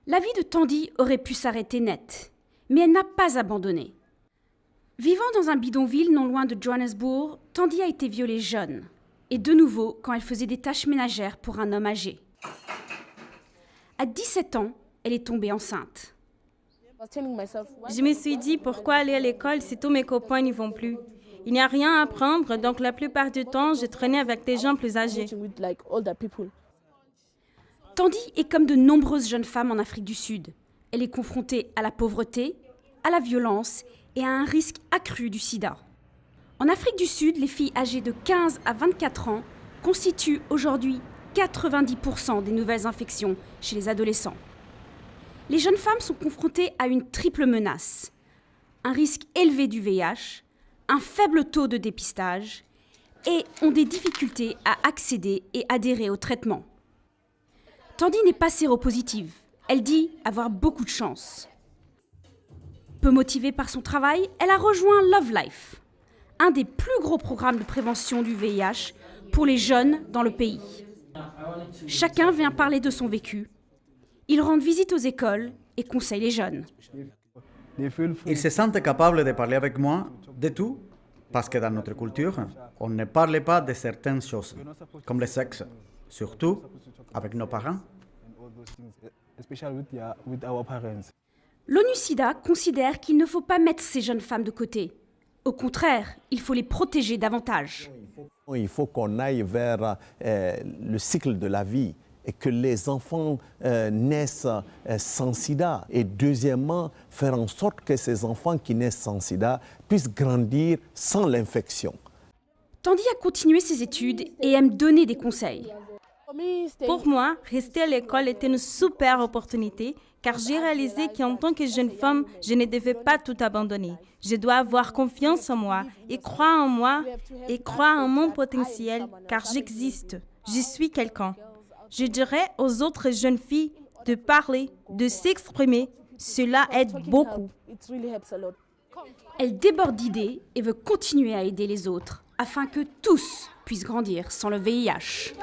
La vie de Tandy aurait pu s'arrêter net, mais elle n'a pas abandonné. Vivant dans un bidonville non loin de Johannesburg, Tandy a été violée jeune, et de nouveau quand elle faisait des tâches ménagères pour un homme âgé. À 17 ans, elle est tombée enceinte. Je me suis dit, pourquoi aller à l'école si tous mes copains n'y vont plus? Il n'y a rien à apprendre, donc la plupart du temps, je traînais avec des gens plus âgés. Tandy est comme de nombreuses jeunes femmes en Afrique du Sud. Elle est confrontée à la pauvreté, à la violence et à un risque accru du sida. En Afrique du Sud, les filles âgées de 15 à 24 ans constituent aujourd'hui 90% des nouvelles infections chez les adolescents. Les jeunes femmes sont confrontées à une triple menace. Un risque élevé du VIH, un faible taux de dépistage et ont des difficultés à accéder et adhérer au traitement. Tandy n'est pas séropositive. Elle dit avoir beaucoup de chance. Peu motivée par son travail, elle a rejoint Love Life, un des plus gros programmes de prévention du VIH pour les jeunes dans le pays. Chacun vient parler de son vécu. Ils rendent visite aux écoles et conseillent les jeunes. Ils se sentent capables de parler avec moi de tout, parce que dans notre culture, on ne parle pas de certaines choses, comme le sexe, surtout avec nos parents. L'ONU-SIDA considère qu'il ne faut pas mettre ces jeunes femmes de côté. Au contraire, il faut les protéger davantage. Il faut qu'on aille vers le cycle de la vie et que les enfants naissent sans sida. Et deuxièmement, faire en sorte que ces enfants qui naissent sans sida puissent grandir sans l'infection. Tandy a continué ses études et aime donner des conseils. Pour moi, rester à l'école était une super opportunité car j'ai réalisé qu'en tant que jeune femme, je ne devais pas tout abandonner. Je dois avoir confiance en moi et croire en mon potentiel car j'existe. Je suis quelqu'un. Je dirais aux autres jeunes filles de parler, de s'exprimer. Cela aide beaucoup. Elle déborde d'idées et veut continuer à aider les autres afin que tous puissent grandir sans le VIH.